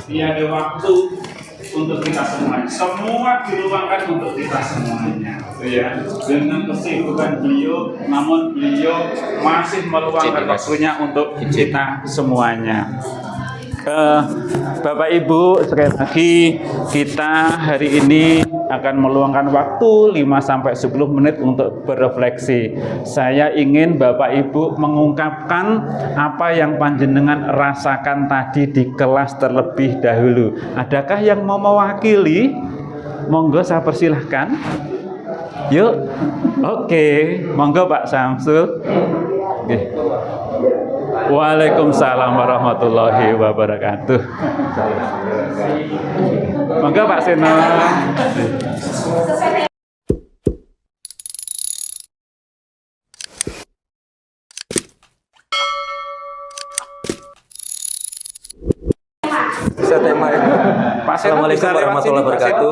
tiada waktu untuk kita semua diluangkan untuk kita semuanya, ya. Dengan kesibukan beliau, namun beliau masih meluangkan waktunya untuk kita semuanya. Bapak Ibu, sekali lagi kita hari ini akan meluangkan waktu 5-10 menit untuk berefleksi. Saya ingin Bapak Ibu mengungkapkan apa yang panjenengan rasakan tadi di kelas terlebih dahulu. Adakah yang mau mewakili? Monggo saya persilahkan. Yuk. Oke, monggo Pak Samsul. Oke. Waalaikumsalam warahmatullahi wabarakatuh. Monggo Pak Seno. Bisa tema ya. Assalamualaikum warahmatullahi wabarakatuh.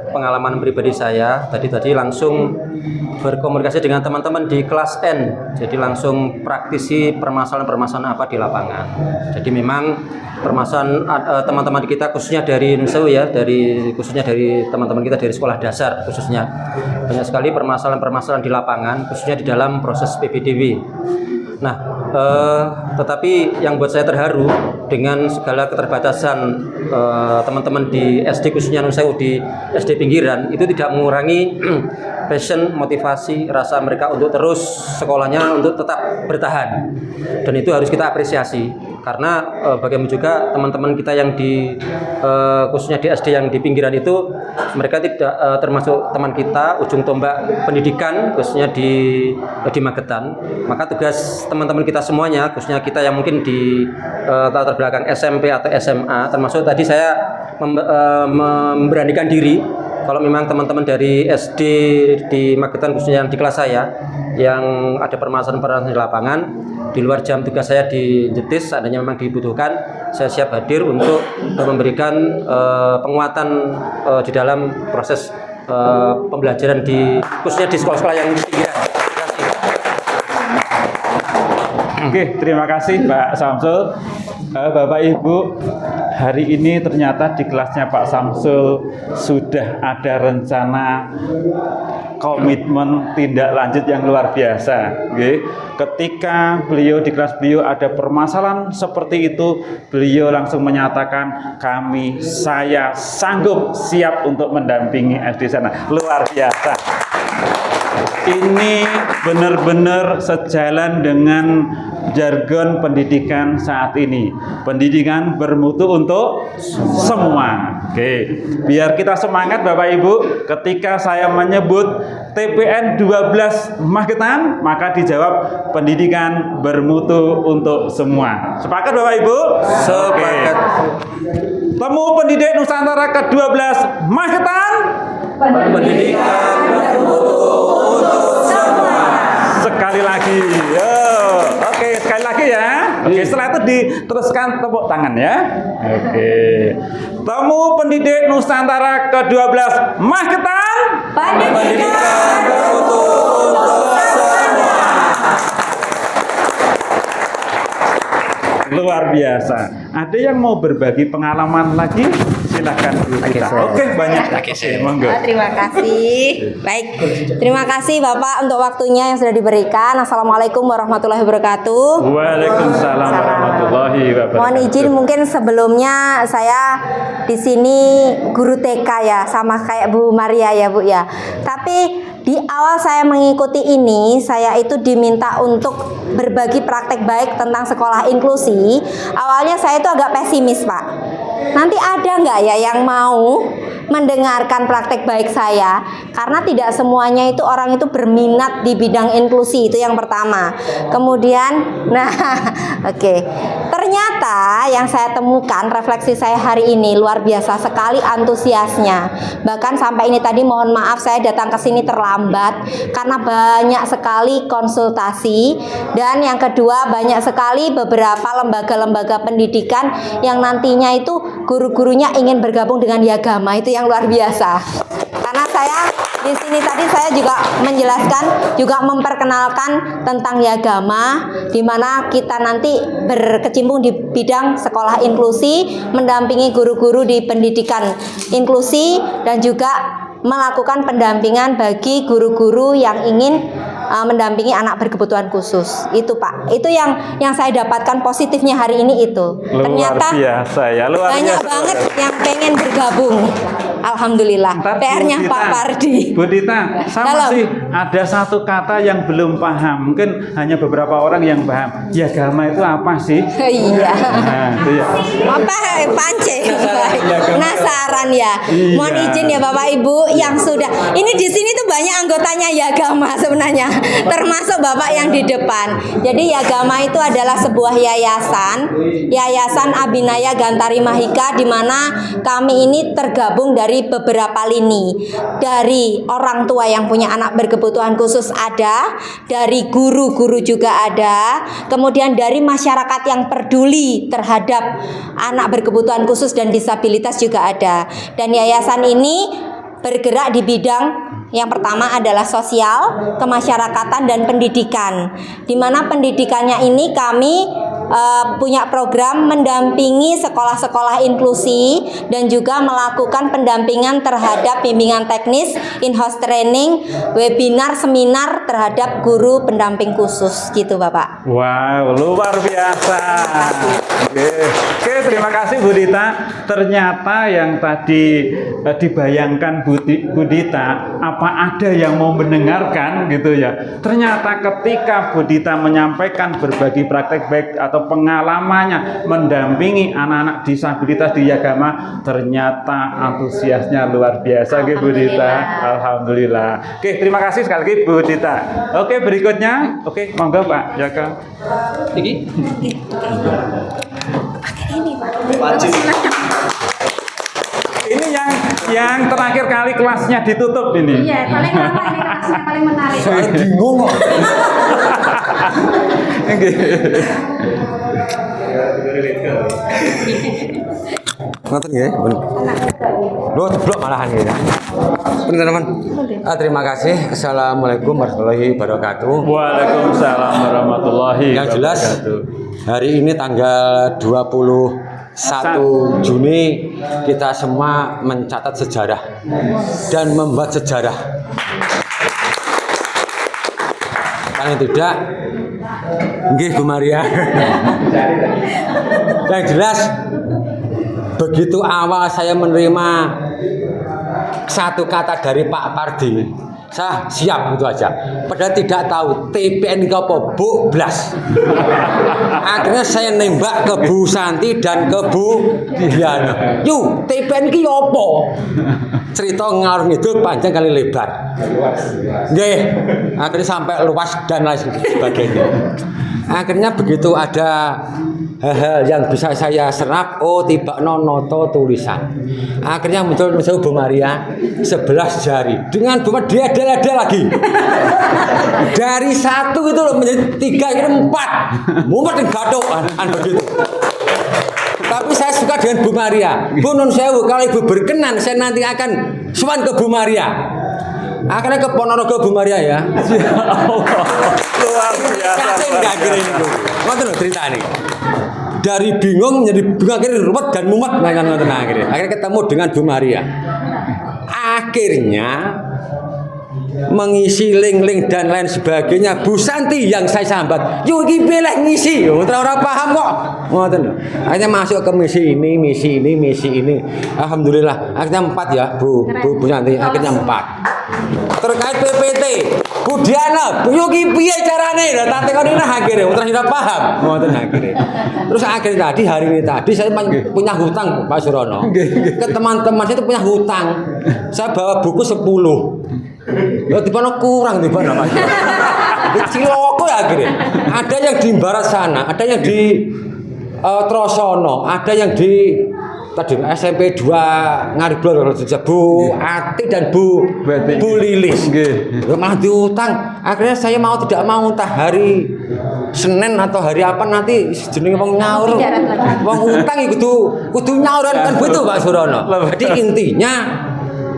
Pengalaman pribadi saya tadi langsung berkomunikasi dengan teman-teman di kelas N. Jadi langsung praktisi permasalahan-permasalahan apa di lapangan. Jadi memang permasalahan teman-teman kita khususnya dari Nusewu ya, khususnya dari teman-teman kita dari sekolah dasar khususnya banyak sekali permasalahan-permasalahan di lapangan khususnya di dalam proses PBDW. Nah, tetapi yang buat saya terharu dengan segala keterbatasan teman-teman di SD khususnya Nusewu di SD pinggiran itu tidak mengurangi passion, motivasi, rasa mereka untuk terus sekolahnya untuk tetap bertahan, dan itu harus kita apresiasi karena bagaimana juga teman-teman kita yang di khususnya di SD yang di pinggiran itu mereka tidak termasuk teman kita ujung tombak pendidikan khususnya di Magetan. Maka tugas teman-teman kita semuanya khususnya kita yang mungkin di latar belakang SMP atau SMA termasuk tadi saya memberanikan diri kalau memang teman-teman dari SD di Magetan khususnya yang di kelas saya yang ada permasalahan-permasalahan di lapangan di luar jam tugas saya di Jetis adanya memang dibutuhkan, saya siap hadir untuk memberikan penguatan di dalam proses pembelajaran di khususnya di sekolah-sekolah yang di pinggiran. Oke, terima kasih Pak Samsul. Bapak Ibu, hari ini ternyata di kelasnya Pak Samsul sudah ada rencana komitmen tindak lanjut yang luar biasa. Ketika beliau di kelas beliau ada permasalahan seperti itu, beliau langsung menyatakan saya sanggup siap untuk mendampingi SD sana. Luar biasa. Ini benar-benar sejalan dengan jargon pendidikan saat ini. Pendidikan bermutu untuk semua. Oke, biar kita semangat Bapak Ibu. Ketika saya menyebut TPN 12 Magetan, maka dijawab pendidikan bermutu untuk semua. Sepakat Bapak Ibu? Sepakat. Temu pendidik Nusantara ke-12 Magetan. Pendidikan bermutu untuk semua. Sekali lagi. Oke, sekali lagi ya. Oke, setelah itu diteruskan tepuk tangan ya. Oke. Temu pendidik Nusantara ke-12 Magetan. Pendidikan bermutu untuk semua. Luar biasa. Ada yang mau berbagi pengalaman lagi? Silakan Bu Rita. Oke, banyak. Monggo. Terima kasih. Baik. Terima kasih Bapak untuk waktunya yang sudah diberikan. Assalamualaikum warahmatullahi wabarakatuh. Waalaikumsalam warahmatullahi wabarakatuh. Mohon izin mungkin sebelumnya saya di sini guru TK ya, sama kayak Bu Maria ya Bu ya. Tapi di awal saya mengikuti ini, saya itu diminta untuk berbagi praktek baik tentang sekolah inklusi. Awalnya saya itu agak pesimis Pak. Nanti ada nggak ya yang mau mendengarkan praktek baik saya? Karena tidak semuanya itu orang itu berminat di bidang inklusi, itu yang pertama. Kemudian, oke. Ternyata yang saya temukan refleksi saya hari ini luar biasa sekali antusiasnya. Bahkan sampai ini tadi mohon maaf saya datang ke sini terlambat karena banyak sekali konsultasi, dan yang kedua banyak sekali beberapa lembaga-lembaga pendidikan yang nantinya itu guru-gurunya ingin bergabung dengan Yagama, itu yang luar biasa. Karena saya di sini tadi saya juga menjelaskan, juga memperkenalkan tentang Yagama, di mana kita nanti berkecimpung di bidang sekolah inklusi, mendampingi guru-guru di pendidikan inklusi, dan juga melakukan pendampingan bagi guru-guru yang ingin mendampingi anak berkebutuhan khusus. Itu Pak, itu yang saya dapatkan positifnya hari ini itu. Ternyata biasa ya, luar banyak biasa. banget yang pengen bergabung. Alhamdulillah. Ntar, PR-nya Bu Pak Dita, Pardi. Bu Dita, sama Dalam. sih ada satu kata yang belum paham. Mungkin hanya beberapa orang yang paham. Yagama itu apa sih? Iya. Nah, itu ya. Apa pance? Penasaran ya. Iya. Mohon izin ya Bapak Ibu yang sudah. Ini di sini tuh banyak anggotanya Yagama sebenarnya. Termasuk Bapak yang di depan. Jadi Yagama itu adalah sebuah yayasan Abinaya Gantari Mahika, di mana kami ini tergabung dari beberapa lini. Dari orang tua yang punya anak berkebutuhan khusus ada, dari guru-guru juga ada, kemudian dari masyarakat yang peduli terhadap anak berkebutuhan khusus dan disabilitas juga ada. Dan yayasan ini bergerak di bidang yang pertama adalah sosial, kemasyarakatan, dan pendidikan. Di mana pendidikannya ini kami punya program mendampingi sekolah-sekolah inklusi dan juga melakukan pendampingan terhadap bimbingan teknis, in-house training, webinar, seminar terhadap guru pendamping khusus gitu Bapak. Wow, luar biasa. Oke, terima kasih Bu Dita. Ternyata yang tadi dibayangkan Bu Dita, apa ada yang mau mendengarkan gitu ya. Ternyata ketika Bu Dita menyampaikan berbagi praktek baik atau pengalamannya mendampingi anak-anak disabilitas di Yagama, ternyata antusiasnya luar biasa gitu Bu Dita. Alhamdulillah. Oke, terima kasih sekali lagi Bu Dita. Oke, berikutnya. Oke, monggo Pak Jaka. Ini yang terakhir kali kelasnya ditutup ini. Iya, paling lama ini kelasnya paling menarik. Saya bingung kok. Ngoten nggih, pun. Lho jeblok malahan nggih. Punten teman. Terima kasih. Assalamualaikum warahmatullahi wabarakatuh. Waalaikumsalam warahmatullahi Yang jelas wabarakatuh. hari ini tanggal 21 Juni kita semua mencatat sejarah dan membuat sejarah. Paling tidak, nggih Bu Maria. Yang jelas begitu awal saya menerima satu kata dari Pak Pardi, saya siap itu aja. Padahal tidak tahu TPN ke apa, Bu Blas. Akhirnya saya nembak ke Bu Santi dan ke Bu Diana. Yuk, TPN ki apa? Cerita ngalor ngidul panjang kali lebar. Nggih, akhirnya sampai luas dan lain sebagainya. Akhirnya begitu ada hal-hal yang bisa saya serap, oh tiba nonoto tulisan. Akhirnya muncul Bu Maria 11 jari. Dengan Bu Maria dia ada lagi. Dari 1 itu loh menjadi 3 ini 4. Mumet gaduh begitu. Tapi saya suka dengan Bu Maria. Bu Nun Sewu, kalau Ibu berkenan saya nanti akan sowan ke Bu Maria. Akhirnya ke Ponorogo Bu Maria ya. Luar biasa. Enggak kira itu. Ngoten lho ceritane. Dari bingung menjadi bingung, akhirnya ruwet dan mumet ngoten akhirnya. Akhirnya ketemu dengan Bu Maria. Akhirnya mengisi link-link dan lain sebagainya. Bu Santi yang saya sambat, yuk iki pilih ngisi, ora paham kok. Ngoten lho. Akhirnya masuk ke misi ini. Alhamdulillah, akhirnya 4 ya, Bu Santi, akhirnya 4. Terkait PPT, Bu Diana, Bu Yuki piye carane? Lah tak tekoni akhirnya, terus tidak paham. Ngoten akhirnya. Terus akhirnya hari ini saya punya hutang Pak Surono. Ke teman-teman saya itu punya hutang. Saya bawa buku 10. Ya di mana kurang di mana Mas. Di Ciloko ya akhirnya. Ada yang di barat sana, ada yang di Trosono, ada yang di tadi SMP 2 Ngariblor Bu Ati dan Bu Lilis. Malah diutang. Akhirnya saya mau tidak mau entah hari Senin atau hari apa nanti jenenge wong nyaur. Wong utang kudu nyaur kan begitu Pak Surono. Jadi intinya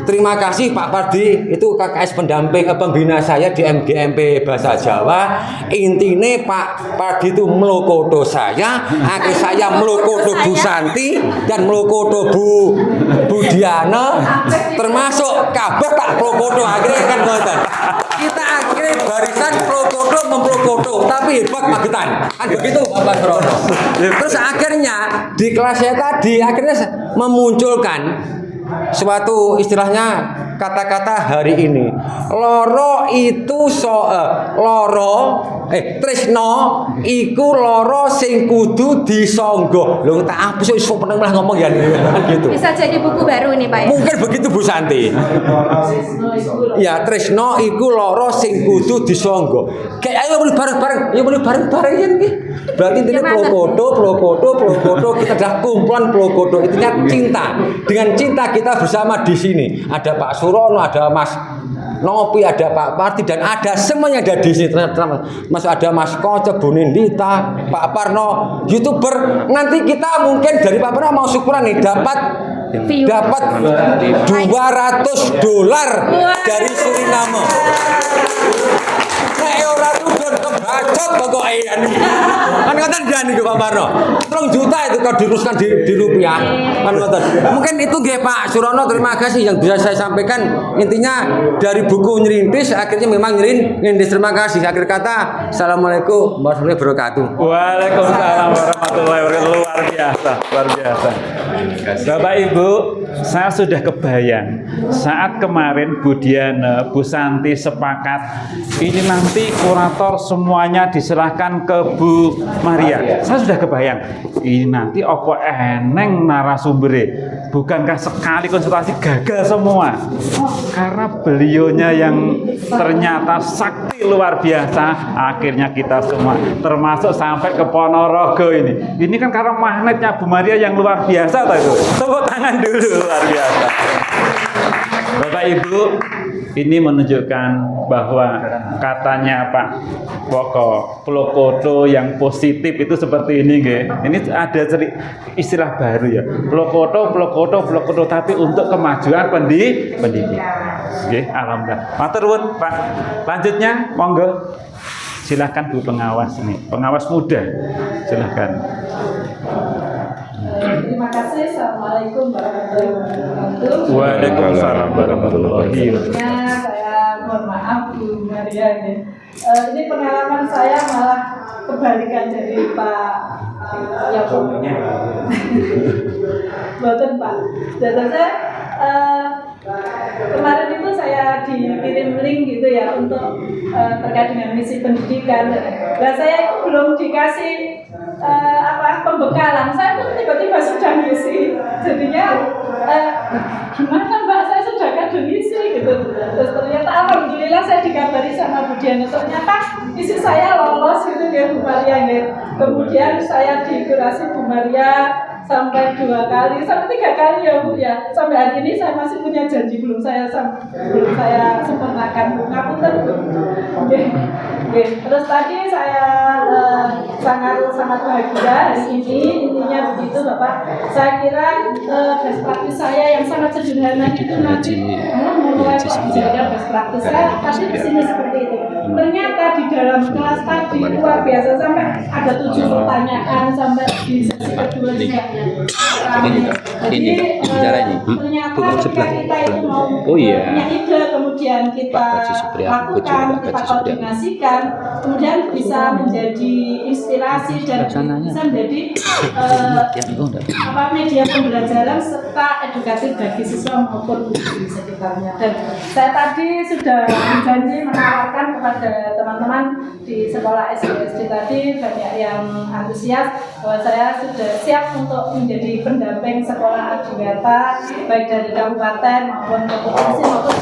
terima kasih Pak Pardi, itu KKS pendamping pembina saya di MGMP Bahasa Jawa. Intine Pak Pardi itu melokoto saya, akhirnya saya melokoto Bu Santi dan melokoto Bu Diana, termasuk kabeh tak melokoto akhirnya kan ngoten. Kita akhirnya barisan melokoto memlokoto, tapi hebat magetan. Kan begitu Bapak Surono. Terus akhirnya di kelas saya tadi akhirnya memunculkan suatu istilahnya kata-kata hari ini. Loro itu tresno iku loro sing kudu disangga. Lho tak apa iso peneng lah ngomong ya gitu. Bisa jadi buku baru ini Pak ya? Mungkin begitu Bu Santi. Ya tresno iku loro sing kudu disangga. Kayak ayo muni bareng-bareng ya nggih. Berarti intinya plokoto kita dah kumpulan plokoto intinya cinta. Dengan cinta kita bersama di sini. Ada Pak Surono, ada Mas Nopi, ada Pak Parti dan ada semuanya ada di sini. Mas ada Mas Koce, Bu Nindita, Pak Parno, YouTuber. Nanti kita mungkin dari Pak Parno mau syukuran nih dapat $200 dari Suriname. Nek ora tudun kebacot pokoke kan ngoten jan niku Pak Parno. 3 juta itu kalau diruskan di rupiah. Kan ngoten. Mungkin itu nggih Pak Surono, terima kasih yang bisa saya sampaikan. Intinya dari buku Nyerintis akhirnya memang nyerintis. Terima kasih. Akhir kata Assalamualaikum warahmatullahi wabarakatuh. Waalaikumsalam warahmatullahi wabarakatuh. Luar biasa. Bapak Ibu, saya sudah kebayang saat kemarin Bu Diana, Bu Santi sepakat ini nanti kurator semuanya diserahkan ke Bu Maria. Saya sudah kebayang ini nanti opo eneng narasumbernya. Bukankah sekali konsultasi gagal semua? Karena beliaunya yang ternyata sakti luar biasa. Akhirnya kita semua termasuk sampai ke Ponorogo ini. Ini kan karena magnetnya Bu Maria yang luar biasa toh itu. Tepuk tangan dulu, luar biasa. Bapak Ibu, ini menunjukkan bahwa katanya Pak Poko Plokoto yang positif itu seperti ini nggih. Ini ada istilah baru ya. Plokoto tapi untuk kemajuan pendidikan. Nggih, alhamdulillah. Matur nuwun Pak. Lanjutnya monggo. Silakan Bu pengawas ini. Pengawas muda. Silakan. Terima kasih. Assalamualaikum warahmatullahi wabarakatuh. Waalaikumsalam warahmatullahi wabarakatuh. Saya mohon maaf Bu Maria ini. Ini pengalaman saya malah kebalikan dari Pak Yakob. Betul Pak. Jadi saya kemarin itu saya dikirim link gitu ya untuk terkait dengan misi pendidikan. Dan saya belum dikasih pembekalan. Saya tuh tiba-tiba sudah ngisi. Jadinya gimana Mbak, saya sudah kadung ngisi gitu. Terus ternyata alhamdulillah saya dikabari sama Bu Diana, ternyata isi saya lolos gitu ya Bu Maria ya. Kemudian saya dikurasi Bu Maria sampai 2 kali, sampai 3 kali ya Bu ya. Sampai hari ini saya masih punya janji belum saya sempurnakan Bu. Ngapunten Bu. Terus tadi saya sangat bahagia hari ini. Intinya begitu Bapak. Saya kira best practice saya yang sangat sederhana itu nanti memulai menjadikan best practice saya tadi di sini seperti itu. Ternyata di dalam kelas tadi luar biasa, sampai ada 7 pertanyaan sampai di sesi kedua juga. Jadi ternyata ketika kita itu mau punya ide, kemudian kita lakukan, kita koordinasikan, kemudian bisa menjadi inspirasi dan bisa menjadi media pembelajaran serta edukatif bagi siswa maupun guru di sekitarnya. Dan saya tadi sudah berjanji menawarkan kepada teman-teman di sekolah SD tadi, banyak yang antusias bahwa saya sudah siap untuk menjadi pendamping sekolah adiwiyata baik dari kabupaten maupun provinsi maupun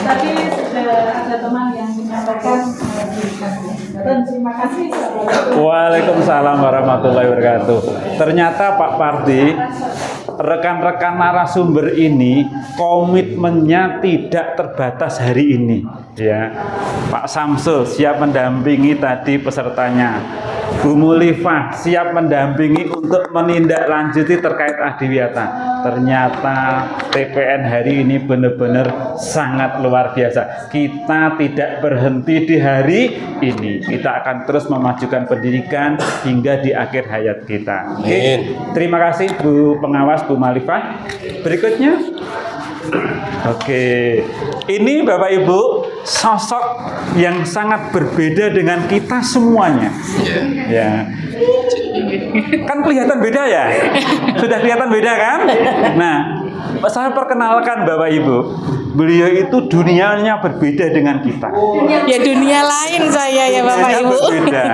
tadi sudah ada teman yang punya sampaikan dan terima kasih. Waalaikumsalam warahmatullahi wabarakatuh. Ternyata Pak Pardi, rekan-rekan narasumber ini komitmennya tidak terbatas hari ini, ya. Pak Samsul siap mendampingi tadi pesertanya. Bu Mulifah siap mendampingi untuk menindaklanjuti terkait adiwiyata. Ternyata TPN hari ini benar-benar sangat luar biasa. Kita tidak berhenti di hari ini. Kita akan terus memajukan pendidikan hingga di akhir hayat kita. Oke. Terima kasih Bu Pengawas, Bu Mulifah. Berikutnya. Oke, ini Bapak Ibu sosok yang sangat berbeda dengan kita semuanya. Ya, kan kelihatan beda ya? Sudah kelihatan beda kan? Nah, saya perkenalkan Bapak Ibu. Beliau itu dunianya berbeda dengan kita. Ya dunia lain saya ya Bapak Dunianya Ibu. berbeda.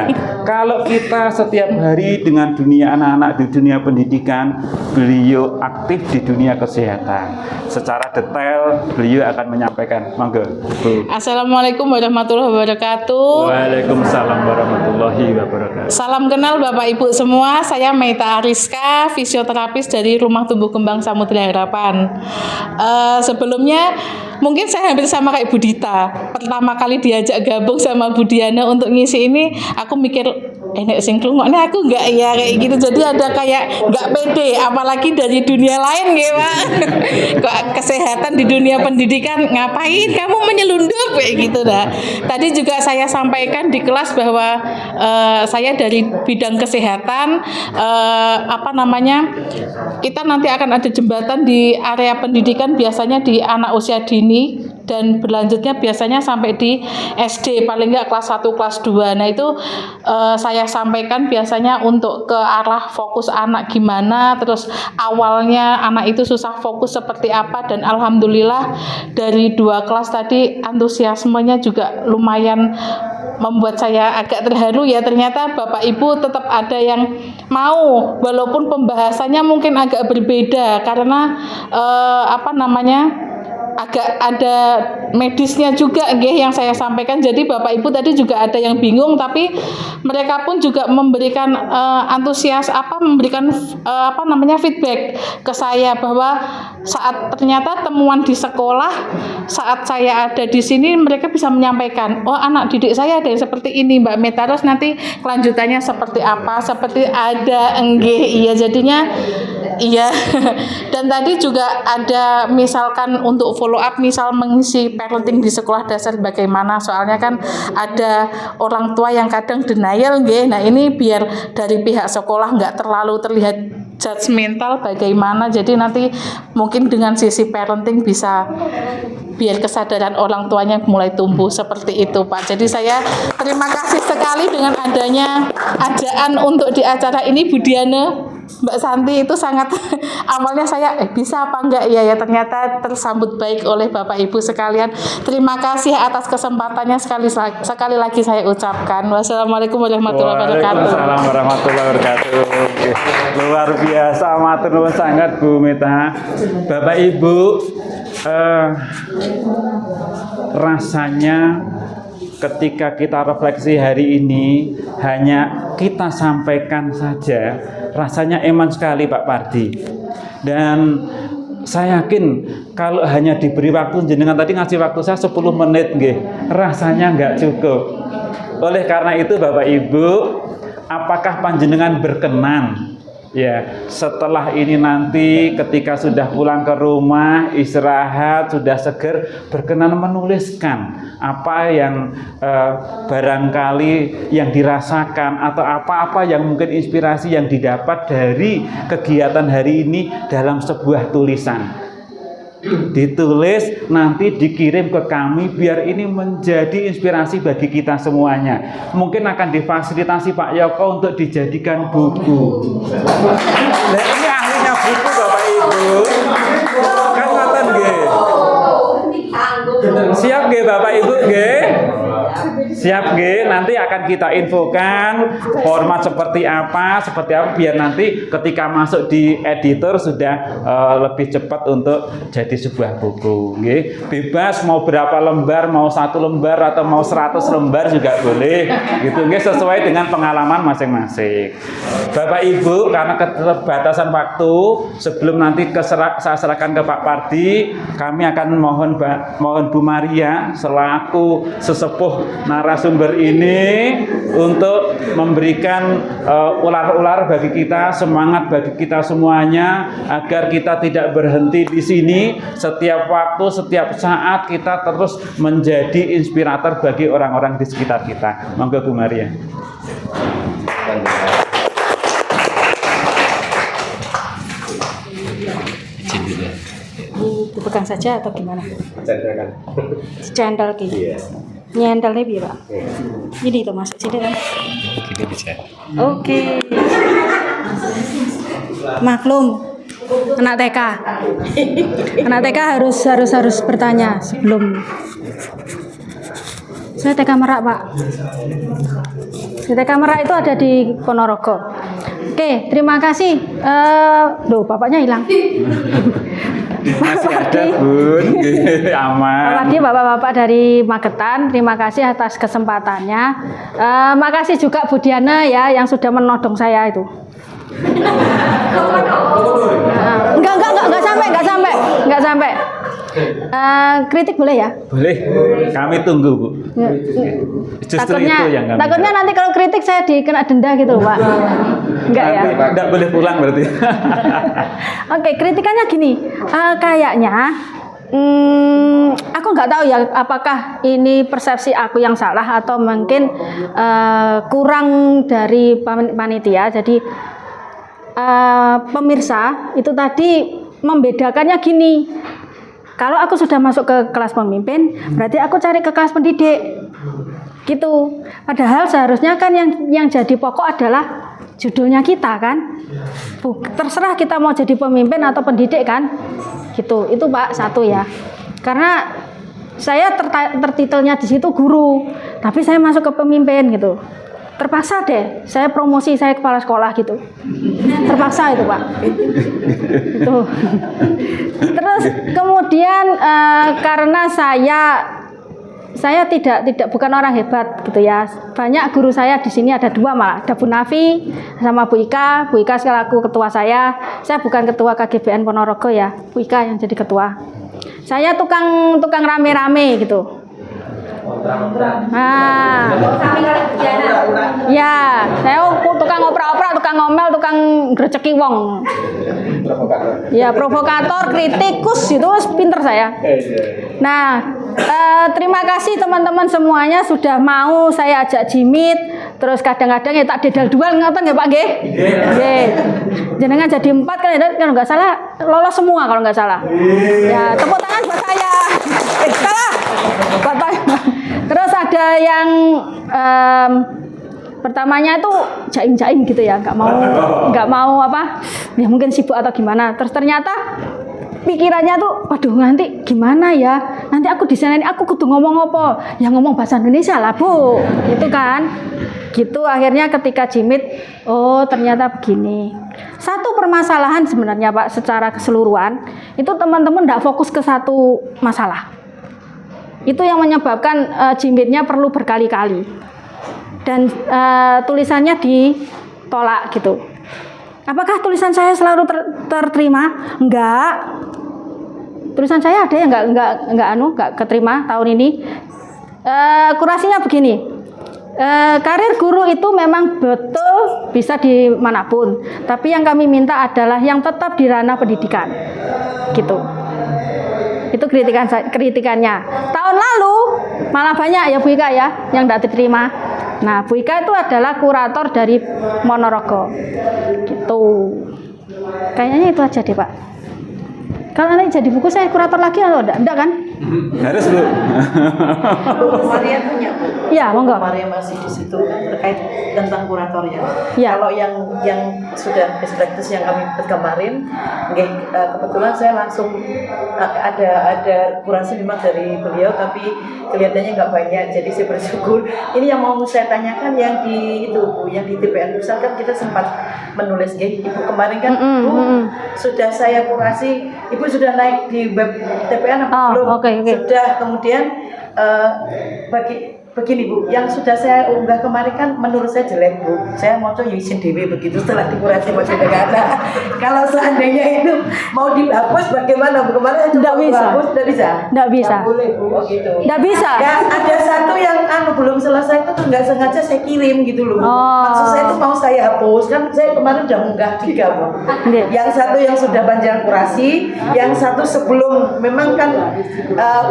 Kalau kita setiap hari dengan dunia anak-anak di dunia pendidikan, beliau aktif di dunia kesehatan. Secara detail beliau akan menyampaikan. Monggo, Bu. Assalamualaikum warahmatullahi wabarakatuh. Waalaikumsalam warahmatullahi wabarakatuh. Salam kenal Bapak Ibu semua. Saya Meita Ariska, fisioterapis dari Rumah Tumbuh Kembang Samudra Harapan. Sebelumnya mungkin saya hampir sama kayak Bu Dita. Pertama kali diajak gabung sama Bu Diana untuk ngisi ini, aku mikir enek sing klungokne aku enggak ya kayak gitu. Jadi ada kayak enggak pede, apalagi dari dunia lain ya Pak. Kok kesehatan di dunia pendidikan ngapain kamu menyelundup kayak gitu dah. Tadi juga saya sampaikan di kelas bahwa saya dari bidang kesehatan, kita nanti akan ada jembatan di area pendidikan biasanya di anak usia dini dan berlanjutnya biasanya sampai di SD paling enggak kelas 1 kelas 2. Nah itu saya sampaikan biasanya untuk ke arah fokus anak gimana, terus awalnya anak itu susah fokus seperti apa, dan alhamdulillah dari 2 kelas tadi antusiasmenya juga lumayan membuat saya agak terharu ya. Ternyata Bapak Ibu tetap ada yang mau walaupun pembahasannya mungkin agak berbeda karena agak ada medisnya juga yang saya sampaikan. Jadi Bapak Ibu tadi juga ada yang bingung, tapi mereka pun juga memberikan memberikan feedback ke saya bahwa saat ternyata temuan di sekolah saat saya ada di sini mereka bisa menyampaikan, oh anak didik saya ada yang seperti ini Mbak Meta, terus nanti kelanjutannya seperti apa, seperti ada iya jadinya iya. Dan tadi juga ada misalkan untuk follow up, misal mengisi parenting di sekolah dasar bagaimana, soalnya kan ada orang tua yang kadang denial nggih. Nah ini biar dari pihak sekolah nggak terlalu terlihat judgmental bagaimana, jadi nanti mungkin dengan sisi parenting bisa biar kesadaran orang tuanya mulai tumbuh seperti itu Pak. Jadi saya terima kasih sekali dengan adanya ajaan untuk di acara ini Bu Diana, Mbak Santi itu sangat awalnya saya bisa apa enggak ya ternyata tersambut baik oleh Bapak Ibu sekalian. Terima kasih atas kesempatannya sekali lagi saya ucapkan. Wassalamualaikum warahmatullahi wabarakatuh. Waalaikumsalam warahmatullahi wabarakatuh. Oke. Luar biasa, matur nuwun sangat Bu Meta. Bapak Ibu, rasanya ketika kita refleksi hari ini hanya kita sampaikan saja, rasanya eman sekali Pak Pardi. Dan saya yakin kalau hanya diberi waktu, jenengan tadi ngasih waktu saya 10 menit nggih, rasanya nggak cukup. Oleh karena itu Bapak Ibu, apakah panjenengan berkenan ya setelah ini nanti ketika sudah pulang ke rumah, istirahat, sudah seger, berkenan menuliskan apa yang barangkali yang dirasakan atau apa-apa yang mungkin inspirasi yang didapat dari kegiatan hari ini dalam sebuah tulisan. Ditulis nanti dikirim ke kami biar ini menjadi inspirasi bagi kita semuanya. Mungkin akan difasilitasi Pak Yoko untuk dijadikan buku. Nah, ini ahlinya buku Bapak Ibu. Kan ngoten nggih. Siap nggih Bapak Ibu nggih? Siap nggih, nanti akan kita infokan format seperti apa biar nanti ketika masuk di editor sudah lebih cepat untuk jadi sebuah buku nggih. Bebas mau berapa lembar, mau 1 lembar atau mau 100 lembar juga boleh gitu nggih, sesuai dengan pengalaman masing-masing. Bapak Ibu, karena keterbatasan waktu, sebelum nanti saya serahkan ke Pak Pardi, kami akan mohon Bu Maria selaku sesepuh narasumber ini untuk memberikan ular-ular bagi kita, semangat bagi kita semuanya, agar kita tidak berhenti di sini. Setiap waktu, setiap saat kita terus menjadi inspirator bagi orang-orang di sekitar kita. Monggo Bu Maria. Dipegang saja atau gimana? Cendol gitu. Nyendol nih Pak. Ini tuh masuk sini kan. Begini bisa. Oke. Maklum. Anak TK. Anak TK harus bertanya sebelum. Saya TK Merak, Pak. Di TK Merak itu ada di Ponorogo. Oke, terima kasih. Loh, bapaknya hilang. Masih ada Bun, aman. Pak Pardi, bapak-bapak dari Magetan, terima kasih atas kesempatannya. Makasih juga Bu Diana ya yang sudah menodong saya itu. Enggak sampai. Kritik boleh ya? Boleh, kami tunggu Bu. Justru itu yang kami. Takutnya nanti kalau kritik saya dikena denda gitu Pak. Enggak ya? Enggak boleh pulang berarti. Oke, kritikannya gini, kayaknya aku nggak tahu ya apakah ini persepsi aku yang salah atau mungkin kurang dari panitia. Jadi pemirsa itu tadi membedakannya gini. Kalau aku sudah masuk ke kelas pemimpin, berarti aku cari ke kelas pendidik. Gitu. Padahal seharusnya kan yang jadi pokok adalah judulnya kita kan. Terserah kita mau jadi pemimpin atau pendidik kan. Gitu. Itu Pak, satu ya. Karena saya tertitelnya di situ guru, tapi saya masuk ke pemimpin gitu. Terpaksa deh, saya promosi, saya kepala sekolah gitu. Terpaksa itu Pak. Itu. Terus kemudian karena saya bukan orang hebat gitu ya. Banyak guru saya di sini ada 2 malah, ada Bu Nafi sama Bu Ika. Bu Ika selaku ketua saya bukan ketua KGBN Ponorogo ya. Bu Ika yang jadi ketua. Saya tukang rame-rame gitu. Nah, ya, saya tukang opera-opera, tukang ngomel, tukang greceki wong. Ya, provokator, kritikus itu pinter saya. Nah, terima kasih teman-teman semuanya sudah mau saya ajak jimit. Terus kadang-kadang ya tak dedal dual ngoten ya Pak nggih. Nggih. Jenengan jadi 4 kan kalau nggak salah lolos semua kalau nggak salah. Ya, tepuk tangan buat saya. Salah. Terus ada yang pertamanya itu jaim-jaim gitu ya, nggak mau apa, ya mungkin sibuk atau gimana. Terus ternyata pikirannya tuh, waduh nanti gimana ya, nanti aku di sana ini aku kudu ngomong apa, ya ngomong bahasa Indonesia lah Bu, gitu kan. Gitu akhirnya ketika jimit, oh ternyata begini. Satu permasalahan sebenarnya Pak secara keseluruhan itu teman-teman nggak fokus ke satu masalah. Itu yang menyebabkan jimitnya perlu berkali-kali dan tulisannya ditolak gitu. Apakah tulisan saya selalu terterima? Enggak. Tulisan saya ada yang enggak keterima tahun ini. Kurasinya begini. Karir guru itu memang betul bisa dimanapun, tapi yang kami minta adalah yang tetap di ranah pendidikan, gitu. Itu kritikannya. Tahun lalu malah banyak ya Bu Ika ya yang tidak diterima. Nah Bu Ika itu adalah kurator dari Ponorogo, gitu. Kayaknya itu aja deh Pak. Kalau nanti jadi buku saya kurator lagi atau enggak kan? Harus Bu. Maria punya Bu. Ya, monggo. Maria masih di situ terkait tentang kuratornya. Ya. Kalau yang sudah best practice yang kami kemarin, kebetulan saya langsung ada kurasi memang dari beliau, tapi kelihatannya nggak banyak, jadi saya bersyukur. Ini yang mau saya tanyakan yang di itu Bu, yang di TPN Pusat kan kita sempat menulis Ibu kemarin kan Bu, sudah saya kurasi, Ibu sudah naik di web TPN apa belum? Sudah, kemudian begini Bu, yang sudah saya unggah kemarin kan menurut saya jelek Bu. Saya mau coba izin dewe begitu setelah dikurasi masih negara. Kalau seandainya itu mau dihapus bagaimana Bu? Kemarin Nggak bisa. hapus, nggak bisa. Nggak bisa. Nggak boleh Bu, gitu. Nggak bisa. Ya ada satu yang belum selesai itu tuh nggak sengaja saya kirim gitu loh. Maksud saya itu mau saya hapus kan saya kemarin udah munggah 3 Bu. Yang satu yang sudah panjang kurasi, yang satu sebelum memang kan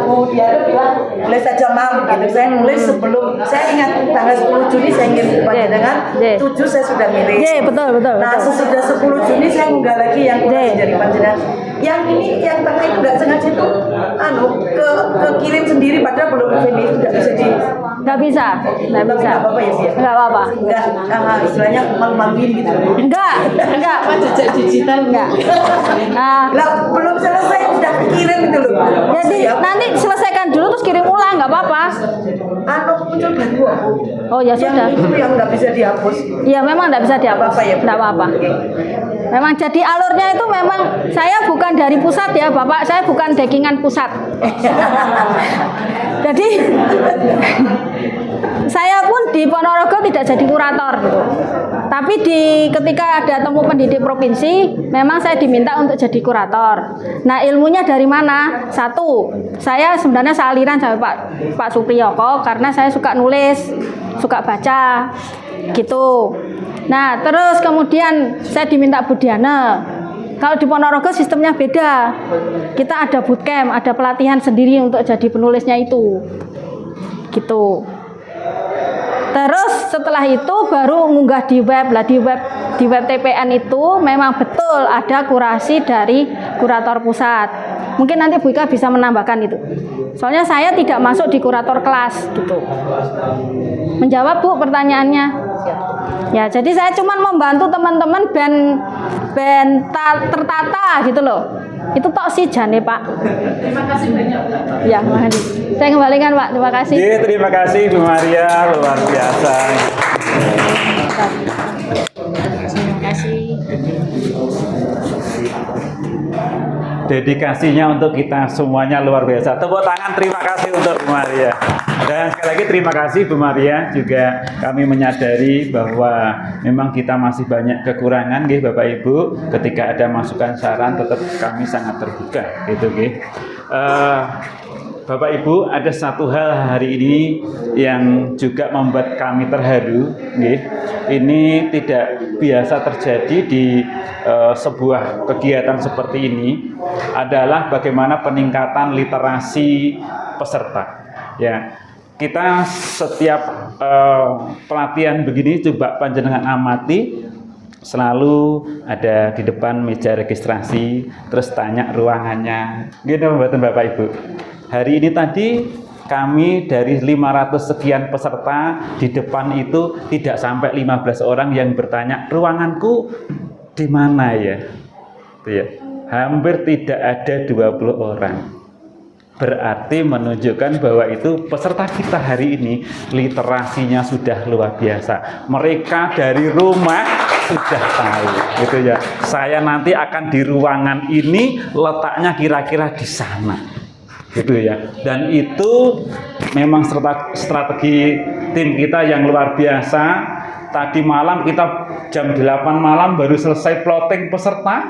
Bu dia bilang tulis aja Mam gitu. Saya nulis sebelum, saya ingat tanggal 10 Juni saya ngirim panjenengan, 7 saya sudah ngirim. Betul. Nah sesudah 10 Juni saya unggah lagi yang kurasi dari panjenengan. Yang ini yang tengah itu nggak sengaja itu ke kirim sendiri padahal belum finish, tidak bisa di. Nggak bisa. Nggak apa-apa ya sih. Nggak apa-apa. Nggak, istilahnya malu-maluin gitu. Enggak. Jejak digital Enggak. Lah belum selesai sudah kirim gitu loh. Jadi nanti selesaikan dulu terus kirim ulang, nggak apa-apa. Muncul baru aku. Oh ya sudah. Yang itu yang nggak bisa dihapus. Iya memang nggak bisa dihapus. Apa-apa ya, Bu? Nggak apa-apa. Memang jadi alurnya itu memang saya bukan dari pusat ya Bapak, saya bukan dekingan pusat. Jadi saya pun di Ponorogo tidak jadi kurator gitu. Tapi ketika ada temu pendidik provinsi, memang saya diminta untuk jadi kurator. Nah ilmunya dari mana? Satu, saya sebenarnya sealiran sama Pak Supriyoko karena saya suka nulis, suka baca, gitu. Nah terus kemudian saya diminta Bu Diana. Kalau di Ponorogo sistemnya beda. Kita ada bootcamp, ada pelatihan sendiri untuk jadi penulisnya itu. Gitu. Terus setelah itu baru ngunggah di web. Lah di web TPN itu memang betul ada kurasi dari kurator pusat. Mungkin nanti Bu Ika bisa menambahkan itu. Soalnya saya tidak masuk di kurator kelas gitu. Menjawab Bu pertanyaannya. Ya, jadi saya cuma membantu teman-teman ben tertata gitu loh. Itu tok sih jane Pak. Terima kasih banyak Pak. Ya, makasih. Saya kembalikan Pak. Terima kasih. Terima kasih Bu Maria, luar biasa. Terima kasih. Dedikasinya untuk kita semuanya luar biasa. Tepuk tangan, terima kasih untuk Bu Maria. Dan sekali lagi terima kasih Bu Maria, juga kami menyadari bahwa memang kita masih banyak kekurangan nggih Bapak Ibu. Ketika ada masukan saran tetap kami sangat terbuka gitu nggih. Bapak Ibu, ada satu hal hari ini yang juga membuat kami terharu nggih. Ini tidak biasa terjadi di sebuah kegiatan seperti ini, adalah bagaimana peningkatan literasi peserta. Ya, kita setiap pelatihan begini coba panjenengan amati, selalu ada di depan meja registrasi, terus tanya ruangannya. Gitu mboten Bapak Ibu. Hari ini tadi kami dari 500 sekian peserta, di depan itu tidak sampai 15 orang yang bertanya, ruanganku di mana ya? Ya, hampir tidak ada 20 orang. Berarti menunjukkan bahwa itu peserta kita hari ini literasinya sudah luar biasa. Mereka dari rumah sudah tahu, gitu ya. Saya nanti akan di ruangan ini, letaknya kira-kira di sana, gitu ya. Dan itu memang strategi tim kita yang luar biasa. Tadi malam kita jam 8 malam baru selesai plotting peserta.